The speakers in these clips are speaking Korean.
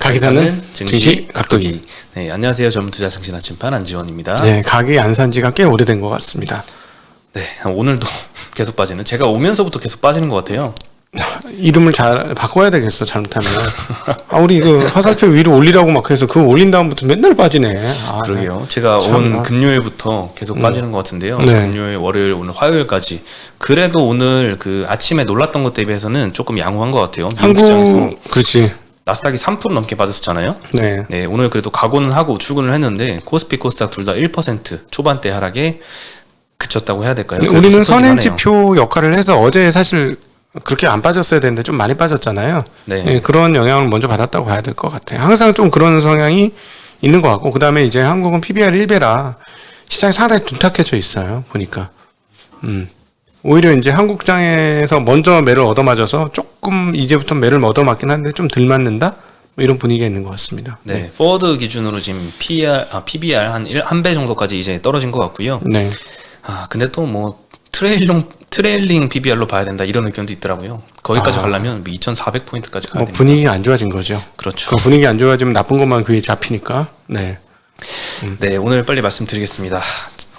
가계사는 증시 각도기. 네, 안녕하세요. 전문투자 증시 나침반 안지원입니다. 네, 가계 안 산 지가 꽤 오래된 것 같습니다. 네, 오늘도 계속 빠지는. 제가 오면서부터 계속 빠지는 것 같아요. 이름을 잘 바꿔야 되겠어, 잘못하면. 우리 그 화살표 위로 올리라고 막 해서 그거 올린 다음부터 맨날 빠지네. 그러게요. 네. 제가 참나. 온 금요일부터 계속 빠지는 것 같은데요. 네. 금요일, 월요일, 오늘 화요일까지. 그래도 오늘 그 아침에 놀랐던 것 대비해서는 조금 양호한 것 같아요. 미국 시장에서. 그렇지. 나스닥이 3% 넘게 빠졌잖아요. 네. 네, 오늘 그래도 각오는 하고 출근을 했는데 코스피, 코스닥 둘 다 1% 초반대 하락에 그쳤다고 해야 될까요? 우리는 선행지표 역할을 해서 어제 사실 그렇게 안 빠졌어야 되는데 좀 많이 빠졌잖아요. 네. 네, 그런 영향을 먼저 받았다고 봐야 될 것 같아요. 항상 좀 그런 성향이 있는 것 같고, 그 다음에 이제 한국은 PBR 1배라 시장이 상당히 둔탁해져 있어요. 보니까. 오히려 이제 한국장에서 먼저 매를 얻어맞아서 조금 이제부터 매를 얻어맞긴 한데 좀 덜 맞는다? 뭐 이런 분위기가 있는 것 같습니다. 네, 포워드 기준으로 지금 PBR 한 배 정도까지 이제 떨어진 것 같고요. 네. 근데 또 뭐 트레일링 PBR로 봐야 된다 이런 의견도 있더라고요. 거기까지 가려면 2,400포인트까지 가야 됩니다. 분위기가 안 좋아진 거죠. 그렇죠. 그 분위기 안 좋아지면 나쁜 것만 귀에 잡히니까. 네. 네, 오늘 빨리 말씀드리겠습니다.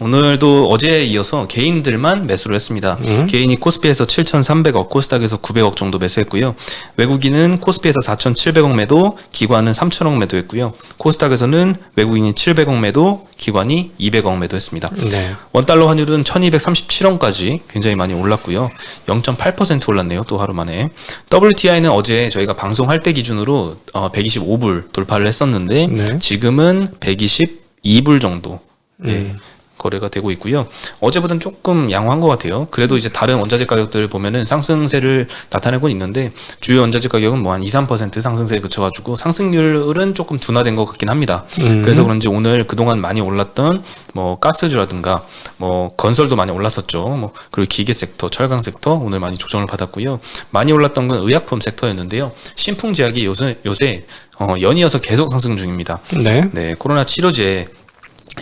오늘도 어제에 이어서 개인들만 매수를 했습니다. 개인이 코스피에서 7,300억, 코스닥에서 900억 정도 매수했고요. 외국인은 코스피에서 4,700억 매도, 기관은 3,000억 매도했고요. 코스닥에서는 외국인이 700억 매도, 기관이 200억 매도했습니다. 네. 원달러 환율은 1,237원까지 굉장히 많이 올랐고요. 0.8% 올랐네요. 또 하루 만에. WTI는 어제 저희가 방송할 때 기준으로 125불 돌파를 했었는데 네. 지금은 122불 정도. 네. 거래가 되고 있고요. 어제보다는 조금 양호한 것 같아요. 그래도 이제 다른 원자재 가격들 보면은 상승세를 나타내고 있는데 주요 원자재 가격은 뭐 한 2, 3% 상승세에 그쳐가지고 상승률은 조금 둔화된 것 같긴 합니다. 그래서 그런지 오늘 그동안 많이 올랐던 뭐 가스주라든가 뭐 건설도 많이 올랐었죠. 뭐 그리고 기계 섹터, 철강 섹터 오늘 많이 조정을 받았고요. 많이 올랐던 건 의약품 섹터였는데요. 신풍제약이 요새 연이어서 계속 상승 중입니다. 네. 네, 코로나 치료제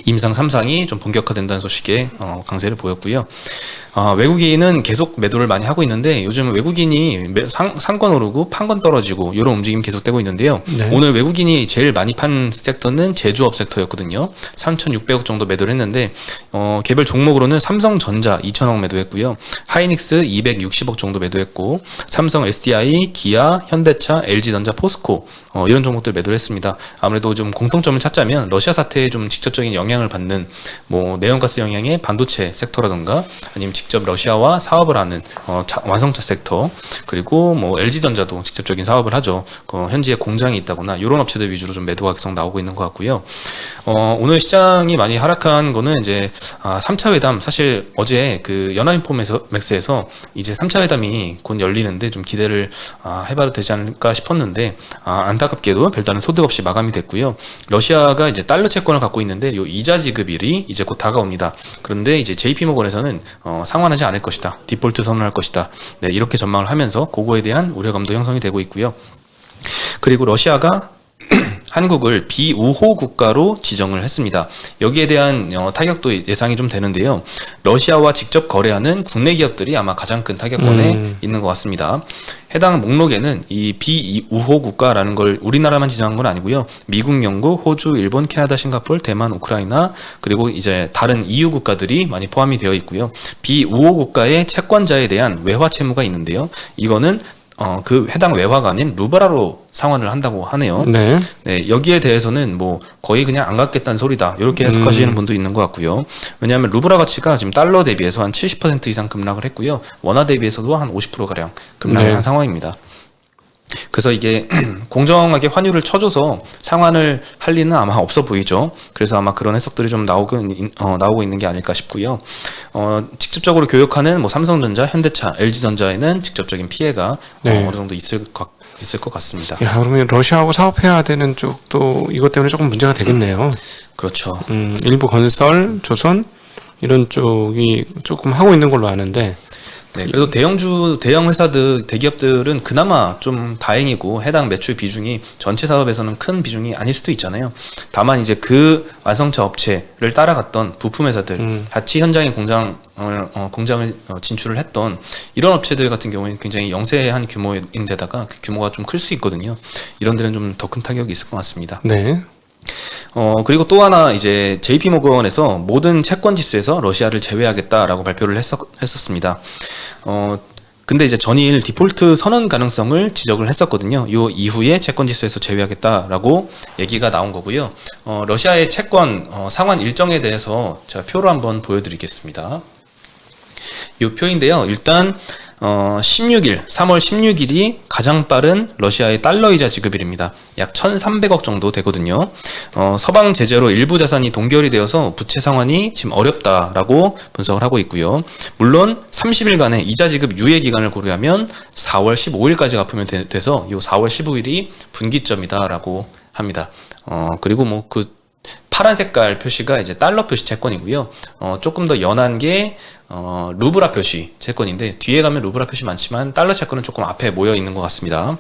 임상 3상이 좀 본격화된다는 소식에 강세를 보였고요. 외국인은 계속 매도를 많이 하고 있는데 요즘 외국인이 상권 오르고 판권 떨어지고 이런 움직임이 계속되고 있는데요. 네. 오늘 외국인이 제일 많이 판 섹터는 제조업 섹터였거든요. 3,600억 정도 매도를 했는데 개별 종목으로는 삼성전자 2,000억 매도했고요. 하이닉스 260억 정도 매도했고 삼성, SDI, 기아, 현대차, LG전자, 포스코 이런 종목들 매도를 했습니다. 아무래도 좀 공통점을 찾자면 러시아 사태에 좀 직접적인 영향을 받는 뭐 내연가스 영향의 반도체 섹터라든가 아니면 직접 러시아와 사업을 하는 완성차 섹터 그리고 뭐 LG전자도 직접적인 사업을 하죠. 현지에 공장이 있다거나 이런 업체들 위주로 좀 매도가 계속 나오고 있는 것 같고요. 오늘 시장이 많이 하락한 거는 이제 3차 회담 사실 어제 그 연합인포맥스에서 이제 3차 회담이 곧 열리는데 좀 기대를 해봐도 되지 않을까 싶었는데 안타깝게도 별다른 소득 없이 마감이 됐고요. 러시아가 이제 달러 채권을 갖고 있는데 요 이자 지급일이 이제 곧 다가옵니다. 그런데 이제 JP모건에서는 상환하지 않을 것이다. 디폴트 선언할 것이다. 네, 이렇게 전망을 하면서 그거에 대한 우려감도 형성이 되고 있고요. 그리고 러시아가 한국을 비우호 국가로 지정을 했습니다. 여기에 대한 타격도 예상이 좀 되는데요. 러시아와 직접 거래하는 국내 기업들이 아마 가장 큰 타격권에 있는 것 같습니다. 해당 목록에는 이 비우호 국가라는 걸 우리나라만 지정한 건 아니고요. 미국, 영국, 호주, 일본, 캐나다, 싱가포르, 대만, 우크라이나 그리고 이제 다른 EU 국가들이 많이 포함이 되어 있고요. 비우호 국가의 채권자에 대한 외화 채무가 있는데요. 이거는 그 해당 외화가 아닌 루블화로 상환을 한다고 하네요. 네. 네, 여기에 대해서는 뭐 거의 그냥 안 갚겠다는 소리다. 이렇게 해석하시는 분도 있는 것 같고요. 왜냐하면 루블화 가치가 지금 달러 대비해서 한 70% 이상 급락을 했고요. 원화 대비해서도 한 50%가량 급락을 한 상황입니다. 그래서 이게 공정하게 환율을 쳐줘서 상환을 할 리는 아마 없어 보이죠. 그래서 아마 그런 해석들이 좀 나오고 있는 게 아닐까 싶고요. 직접적으로 교역하는 뭐 삼성전자, 현대차, LG전자에는 직접적인 피해가 어느 정도 있을 것 같습니다. 야, 그러면 러시아하고 사업해야 되는 쪽도 이것 때문에 조금 문제가 되겠네요. 그렇죠. 일부 건설, 조선 이런 쪽이 조금 하고 있는 걸로 아는데. 네, 그래도 대형 회사들, 대기업들은 그나마 좀 다행이고 해당 매출 비중이 전체 사업에서는 큰 비중이 아닐 수도 있잖아요. 다만 이제 그 완성차 업체를 따라갔던 부품 회사들, 같이 현장에 공장 공장을 진출을 했던 이런 업체들 같은 경우에는 굉장히 영세한 규모인데다가 그 규모가 좀 클 수 있거든요. 이런 데는 좀 더 큰 타격이 있을 것 같습니다. 네. 그리고 또 하나 이제 JP 모건에서 모든 채권 지수에서 러시아를 제외하겠다라고 발표를 했었습니다. 근데 이제 전일 디폴트 선언 가능성을 지적을 했었거든요. 요 이후에 채권 지수에서 제외하겠다라고 얘기가 나온 거고요. 러시아의 채권 상환 일정에 대해서 제가 표로 한번 보여드리겠습니다. 요 표인데요. 일단 3월 16일이 가장 빠른 러시아의 달러 이자 지급일입니다. 약 1,300억 정도 되거든요. 서방 제재로 일부 자산이 동결이 되어서 부채 상환이 지금 어렵다라고 분석을 하고 있고요. 물론 30일간의 이자 지급 유예 기간을 고려하면 4월 15일까지 갚으면 돼서 이 4월 15일이 분기점이다라고 합니다. 그리고 뭐 그 파란 색깔 표시가 이제 달러 표시 채권이고요. 조금 더 연한 게 루브라 표시 채권인데 뒤에 가면 루브라 표시 많지만 달러 채권은 조금 앞에 모여 있는 것 같습니다.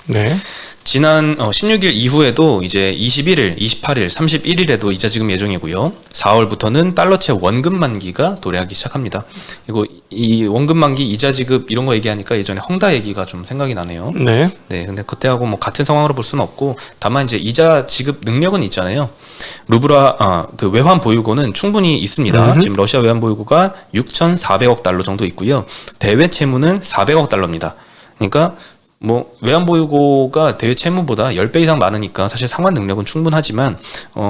네. 지난 16일 이후에도 이제 21일, 28일, 31일에도 이자 지급 예정이고요. 4월부터는 달러채 원금 만기가 도래하기 시작합니다. 그리고 이 원금 만기 이자 지급 이런 거 얘기하니까 예전에 헝다 얘기가 좀 생각이 나네요. 네. 네, 근데 그때하고 뭐 같은 상황으로 볼 수는 없고 다만 이제 이자 지급 능력은 있잖아요. 그 외환 보유고는 충분히 있습니다. 지금 러시아 외환 보유고가 6,400억 달러 정도 있고요. 대외 채무는 400억 달러입니다. 그러니까 뭐 외환 보유고가 대외 채무보다 10배 이상 많으니까 사실 상환 능력은 충분하지만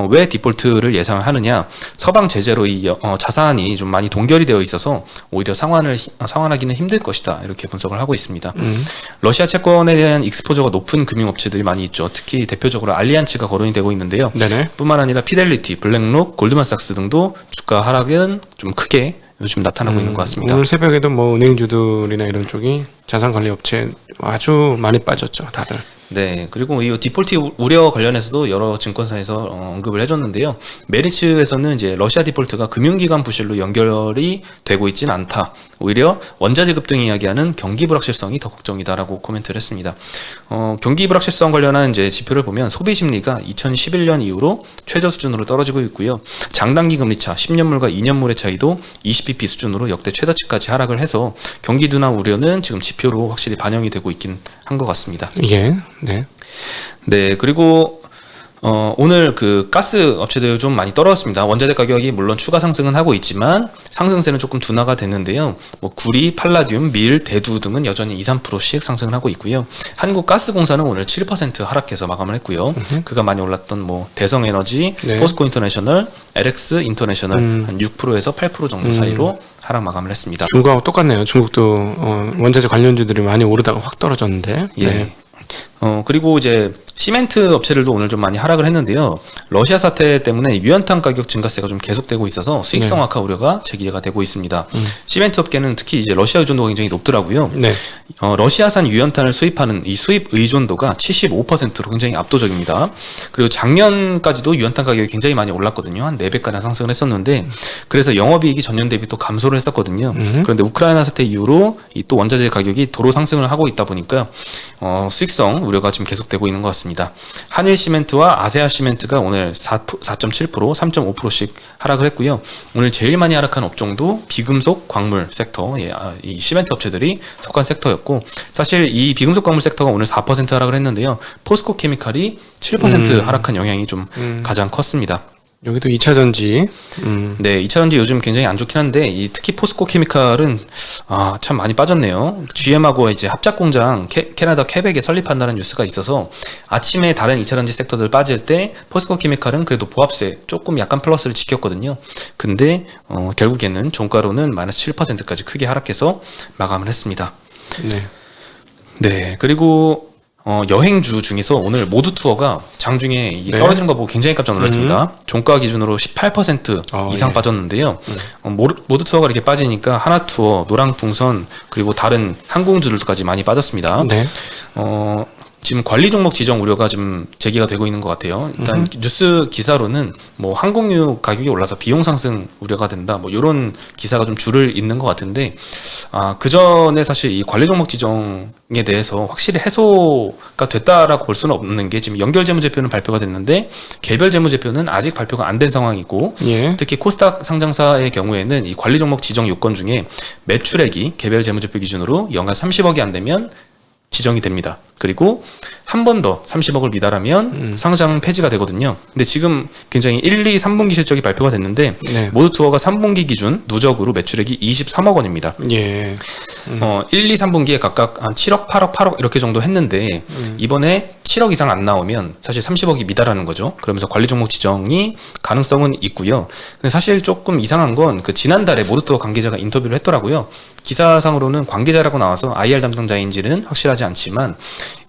왜 디폴트를 예상을 하느냐? 서방 제재로 이 자산이 좀 많이 동결이 되어 있어서 오히려 상환하기는 힘들 것이다. 이렇게 분석을 하고 있습니다. 러시아 채권에 대한 익스포저가 높은 금융업체들이 많이 있죠. 특히 대표적으로 알리안츠가 거론이 되고 있는데요. 네네. 뿐만 아니라 피델리티, 블랙록, 골드만삭스 등도 주가 하락은 좀 크게 요즘 나타나고 있는 것 같습니다. 오늘 새벽에도 뭐 은행주들이나 이런 쪽이 자산관리 업체 아주 많이 빠졌죠, 다들. 네, 그리고 이 디폴트 우려 관련해서도 여러 증권사에서 언급을 해줬는데요. 메리츠에서는 이제 러시아 디폴트가 금융기관 부실로 연결이 되고 있지는 않다. 오히려 원자 지급 등 이야기하는 경기 불확실성이 더 걱정이다라고 코멘트를 했습니다. 경기 불확실성 관련한 이제 지표를 보면 소비 심리가 2011년 이후로 최저 수준으로 떨어지고 있고요. 장단기 금리차 10년물과 2년물의 차이도 20bp 수준으로 역대 최저치까지 하락을 해서 경기 둔화 우려는 지금 지표로 확실히 반영이 되고 있긴 한 것 같습니다. 예. 네. 네, 그리고 오늘 그 가스 업체들 좀 많이 떨어졌습니다. 원자재 가격이 물론 추가 상승은 하고 있지만 상승세는 조금 둔화가 됐는데요. 뭐 구리, 팔라듐, 밀, 대두 등은 여전히 2~3%씩 상승을 하고 있고요. 한국가스공사는 오늘 7% 하락해서 마감을 했고요. 그가 많이 올랐던 뭐 대성에너지, 네. 포스코 인터내셔널, LX 인터내셔널 한 6%에서 8% 정도 사이로 하락 마감을 했습니다. 중국하고 똑같네요. 중국도 원자재 관련주들이 많이 오르다가 확 떨어졌는데. 예. 네. 그리고 이제 시멘트 업체들도 오늘 좀 많이 하락을 했는데요. 러시아 사태 때문에 유연탄 가격 증가세가 좀 계속되고 있어서 수익성 네. 악화 우려가 제기가 되고 있습니다. 시멘트 업계는 특히 이제 러시아 의존도가 굉장히 높더라고요. 네. 러시아산 유연탄을 수입하는 이 수입 의존도가 75%로 굉장히 압도적입니다. 그리고 작년까지도 유연탄 가격이 굉장히 많이 올랐거든요. 한 4배가량 상승을 했었는데 그래서 영업이익이 전년 대비 또 감소를 했었거든요. 그런데 우크라이나 사태 이후로 이 또 원자재 가격이 도로 상승을 하고 있다 보니까 수익성 우려가 지금 계속되고 있는 것 같습니다. 한일 시멘트와 아세아 시멘트가 오늘 4.7%, 3.5%씩 하락을 했고요. 오늘 제일 많이 하락한 업종도 비금속 광물 섹터, 이 시멘트 업체들이 속한 섹터였고 사실 이 비금속 광물 섹터가 오늘 4% 하락을 했는데요. 포스코 케미칼이 7% 하락한 영향이 좀 가장 컸습니다. 여기도 2차 전지. 네, 2차 전지 요즘 굉장히 안 좋긴 한데 특히 포스코 케미칼은 참 많이 빠졌네요. GM하고 이제 합작 공장 캐나다 퀘벡에 설립한다는 뉴스가 있어서 아침에 다른 2차 전지 섹터들 빠질 때 포스코 케미칼은 그래도 보합세 조금 약간 플러스를 지켰거든요. 근데 결국에는 종가로는 마이너스 7%까지 크게 하락해서 마감을 했습니다. 네. 네, 그리고 여행주 중에서 오늘 모두 투어가 장중에 이게 네. 떨어지는 거 보고 굉장히 깜짝 놀랐습니다. 종가 기준으로 18% 이상 예. 빠졌는데요. 모두 투어가 이렇게 빠지니까 하나투어, 노랑풍선 그리고 다른 항공주들까지 많이 빠졌습니다. 네. 지금 관리 종목 지정 우려가 좀 제기가 되고 있는 것 같아요. 일단 뉴스 기사로는 뭐 항공유 가격이 올라서 비용 상승 우려가 된다. 뭐 이런 기사가 좀 줄을 잇는 것 같은데, 그 전에 사실 이 관리 종목 지정에 대해서 확실히 해소가 됐다라고 볼 수는 없는 게, 지금 연결 재무제표는 발표가 됐는데 개별 재무제표는 아직 발표가 안 된 상황이고, 예. 특히 코스닥 상장사의 경우에는 이 관리 종목 지정 요건 중에 매출액이 개별 재무제표 기준으로 연간 30억이 안 되면 지정이 됩니다. 그리고 한 번 더 30억을 미달하면 상장 폐지가 되거든요. 근데 지금 굉장히 1, 2, 3분기 실적이 발표가 됐는데 네. 모두투어가 3분기 기준 누적으로 매출액이 23억 원입니다. 예. 1, 2, 3분기에 각각 한 7억, 8억, 8억 이렇게 정도 했는데 이번에 7억 이상 안 나오면 사실 30억이 미달하는 거죠. 그러면서 관리 종목 지정이 가능성은 있고요. 근데 사실 조금 이상한 건 그 지난달에 모두투어 관계자가 인터뷰를 했더라고요. 기사상으로는 관계자라고 나와서 IR 담당자인지는 확실하지 않지만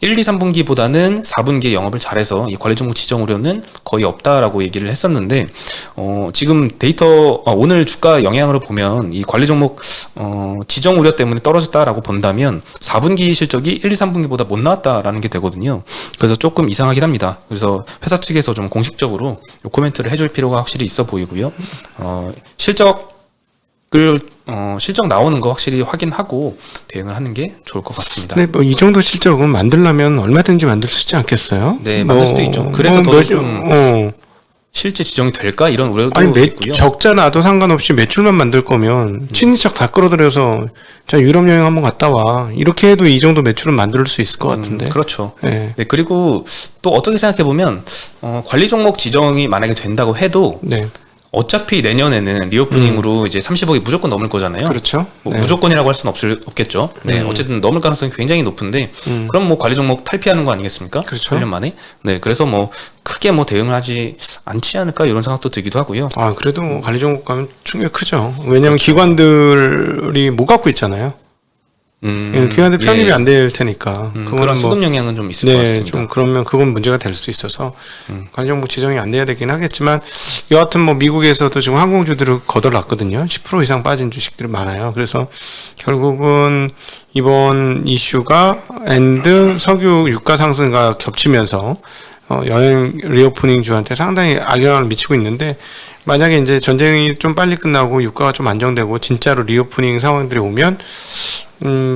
1, 2, 3분기보다는 4분기에 영업을 잘해서 이 관리 종목 지정 우려는 거의 없다라고 얘기를 했었는데, 지금 데이터 오늘 주가 영향으로 보면 이 관리 종목 지정 우려 때문에 떨어졌다라고 본다면 4분기 실적이 1, 2, 3분기보다 못 나왔다라는 게 되거든요. 그래서 조금 이상하긴 합니다. 그래서 회사 측에서 좀 공식적으로 코멘트를 해줄 필요가 확실히 있어 보이고요. 실적 나오는 거 확실히 확인하고 대응을 하는 게 좋을 것 같습니다. 근데 뭐 이 정도 실적은 만들려면 얼마든지 만들 수 있지 않겠어요? 네, 만들 수도 있죠. 그래서 더 좀 실제 지정이 될까 이런 우려도 있고요. 적자 나도 상관없이 매출만 만들 거면 친인척 다 끌어들여서 자 유럽 여행 한번 갔다 와 이렇게 해도 이 정도 매출은 만들 수 있을 것 같은데. 그렇죠. 네. 네, 그리고 또 어떻게 생각해 보면 관리 종목 지정이 만약에 된다고 해도 네. 어차피 내년에는 리오프닝으로 이제 30억이 무조건 넘을 거잖아요. 그렇죠. 뭐 네. 무조건이라고 할 수는 없겠죠. 네, 어쨌든 넘을 가능성이 굉장히 높은데, 그럼 뭐 관리 종목 탈피하는 거 아니겠습니까? 그렇죠. 1년 만에. 네, 그래서 뭐 크게 뭐 대응을 하지 않지 않을까 이런 생각도 들기도 하고요. 그래도 뭐 관리 종목 가면 충격이 크죠. 왜냐하면 기관들이 못 갖고 있잖아요. 기관들 편입이 안 될 테니까. 그런 수급 영향은 좀 있을 것 같습니다. 좀 그러면 그건 문제가 될 수 있어서 관리 종목 지정이 안 돼야 되긴 하겠지만, 여하튼 뭐 미국에서도 지금 항공주들을 거덜났거든요. 10% 이상 빠진 주식들이 많아요. 그래서 결국은 이번 이슈가 엔드 석유 유가 상승과 겹치면서 여행 리오프닝 주한테 상당히 악영향을 미치고 있는데, 만약에 이제 전쟁이 좀 빨리 끝나고 유가가 좀 안정되고 진짜로 리오프닝 상황들이 오면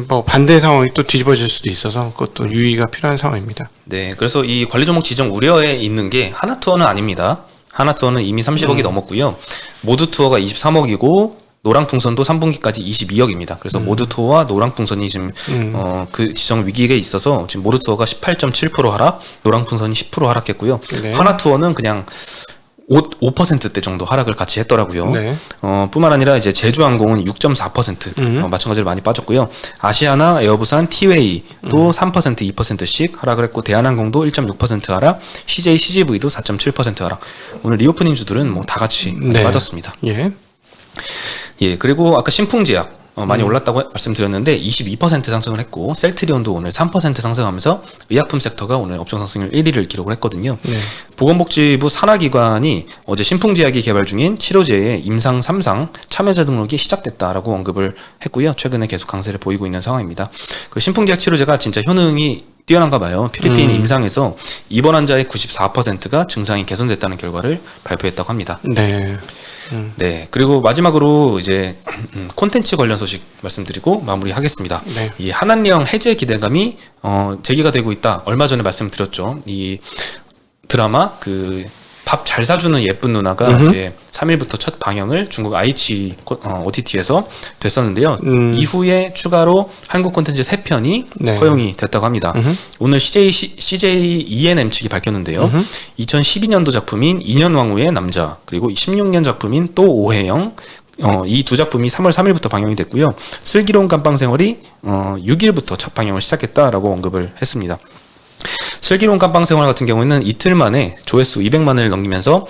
뭐 반대 상황이 또 뒤집어질 수도 있어서 그것도 유의가 필요한 상황입니다. 네, 그래서 이 관리 종목 지정 우려에 있는 게 하나투어는 아닙니다. 하나투어는 이미 30억이 넘었고요. 모두투어가 23억이고 노랑풍선도 3분기까지 22억입니다. 그래서 모두투어와 노랑풍선이 지금 그 지정 위기에 있어서 지금 모두투어가 18.7% 하락, 노랑풍선이 10% 하락했고요. 네. 하나투어는 그냥 5%대 정도 하락을 같이 했더라고요. 네. 뿐만 아니라 이제 제주항공은 6.4% 마찬가지로 많이 빠졌고요. 아시아나, 에어부산, 티웨이도 3%, 2%씩 하락을 했고, 대한항공도 1.6% 하락, CJ, CGV도 4.7% 하락. 오늘 리오프닝 주들은 뭐 다 같이 많이 빠졌습니다. 예. 예, 그리고 아까 신풍제약 많이 올랐다고 말씀드렸는데 22% 상승을 했고, 셀트리온도 오늘 3% 상승하면서 의약품 섹터가 오늘 업종 상승률 1위를 기록을 했거든요. 네. 보건복지부 산하기관이 어제 신풍제약이 개발 중인 치료제의 임상 3상 참여자 등록이 시작됐다라고 언급을 했고요. 최근에 계속 강세를 보이고 있는 상황입니다. 그 신풍제약 치료제가 진짜 효능이 뛰어난가 봐요. 필리핀 임상에서 입원 환자의 94%가 증상이 개선됐다는 결과를 발표했다고 합니다. 네. 네, 그리고 마지막으로 이제 콘텐츠 관련 소식 말씀드리고 마무리하겠습니다. 네. 이 한한령 해제 기대감이 제기가 되고 있다. 얼마 전에 말씀드렸죠. 이 드라마 그 밥 잘 사주는 예쁜 누나가 이제 3일부터 첫 방영을 중국 아이치 OTT에서 됐었는데요. 이후에 추가로 한국 콘텐츠 3편이 네. 허용이 됐다고 합니다. 오늘 CJ ENM 측이 밝혔는데요. 2012년도 작품인 2년 왕후의 남자, 그리고 16년 작품인 또 오해영, 이 두 작품이 3월 3일부터 방영이 됐고요. 슬기로운 감방생활이 6일부터 첫 방영을 시작했다라고 언급을 했습니다. 슬기로운 감방생활 같은 경우에는 이틀 만에 조회수 200만을 넘기면서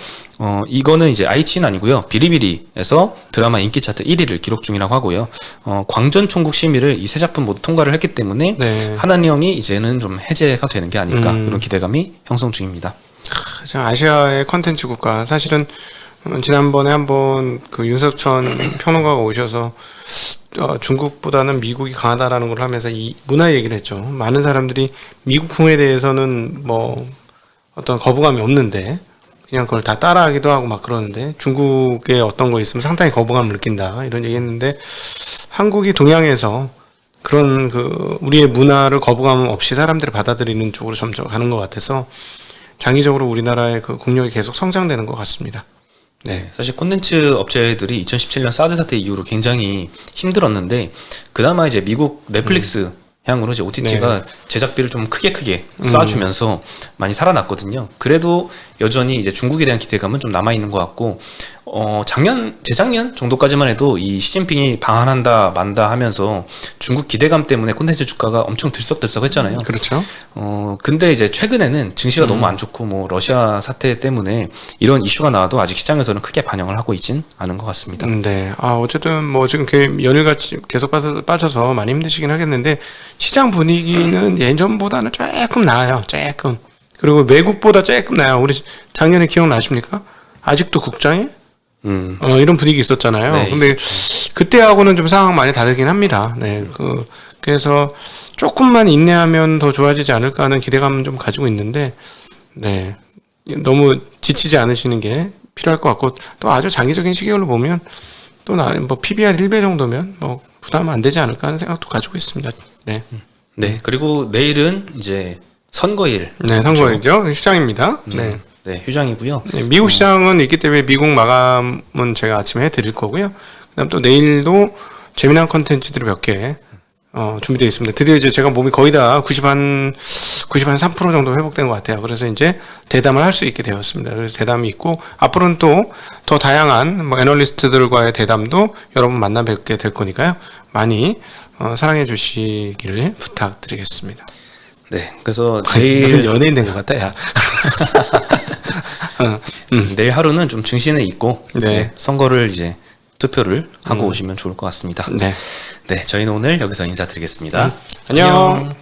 이거는 이제 아이치는 아니고요. 비리비리에서 드라마 인기 차트 1위를 기록 중이라고 하고요. 광전 총국 심의를 이 세 작품 모두 통과를 했기 때문에 네. 한한령이 이제는 좀 해제가 되는 게 아닐까, 그런 기대감이 형성 중입니다. 아시아의 컨텐츠 국가, 사실은 지난번에 한번 그 윤석천 평론가가 오셔서 중국보다는 미국이 강하다라는 걸 하면서 이 문화 얘기를 했죠. 많은 사람들이 미국풍에 대해서는 뭐 어떤 거부감이 없는데 그냥 그걸 다 따라하기도 하고 막 그러는데 중국에 어떤 거 있으면 상당히 거부감을 느낀다 이런 얘기했는데 한국이 동양에서 그런 그 우리의 문화를 거부감 없이 사람들이 받아들이는 쪽으로 점점 가는 것 같아서 장기적으로 우리나라의 그 국력이 계속 성장되는 것 같습니다. 네, 사실 콘텐츠 업체들이 2017년 사드 사태 이후로 굉장히 힘들었는데 그나마 이제 미국 넷플릭스 향으로 이제 OTT가 제작비를 좀 크게 쏴주면서 많이 살아났거든요. 그래도 여전히 이제 중국에 대한 기대감은 좀 남아 있는 것 같고, 재작년 정도까지만 해도 이 시진핑이 방한한다 만다 하면서 중국 기대감 때문에 콘텐츠 주가가 엄청 들썩들썩했잖아요. 그렇죠. 근데 이제 최근에는 증시가 너무 안 좋고 뭐 러시아 사태 때문에 이런 이슈가 나와도 아직 시장에서는 크게 반영을 하고 있진 않은 것 같습니다. 네. 어쨌든 뭐 지금 연일같이 계속 빠져서 많이 힘드시긴 하겠는데 시장 분위기는 예전보다는 조금 나아요. 조금. 그리고 외국보다 조금 나아요. 우리 작년에 기억나십니까? 아직도 국장에? 이런 분위기 있었잖아요. 네, 근데 그때하고는 좀 상황 많이 다르긴 합니다. 네. 그래서 조금만 인내하면 더 좋아지지 않을까 하는 기대감은 좀 가지고 있는데, 네. 너무 지치지 않으시는 게 필요할 것 같고, 또 아주 장기적인 시계열로 보면, 또 뭐 PBR 1배 정도면 뭐 부담 안 되지 않을까 하는 생각도 가지고 있습니다. 네. 네. 그리고 내일은 이제 선거일. 네, 선거일이죠. 휴장입니다. 네. 네, 휴장이고요. 네, 미국 시장은 있기 때문에 미국 마감은 제가 아침에 해드릴 거고요. 그다음 또 내일도 재미난 컨텐츠들이 몇 개 준비되어 있습니다. 드디어 이제 제가 몸이 거의 다 90한3% 정도 회복된 것 같아요. 그래서 이제 대담을 할 수 있게 되었습니다. 그래서 대담이 있고 앞으로는 또 더 다양한 뭐 애널리스트들과의 대담도 여러분 만나 뵙게 될 거니까요. 많이 사랑해 주시기를 부탁드리겠습니다. 네, 그래서 무슨 연예인 된 것 같다, 야. 내일 하루는 좀 증신에 있고 네. 선거를 이제 투표를 하고 오시면 좋을 것 같습니다. 네. 네, 저희는 오늘 여기서 인사드리겠습니다. 안녕.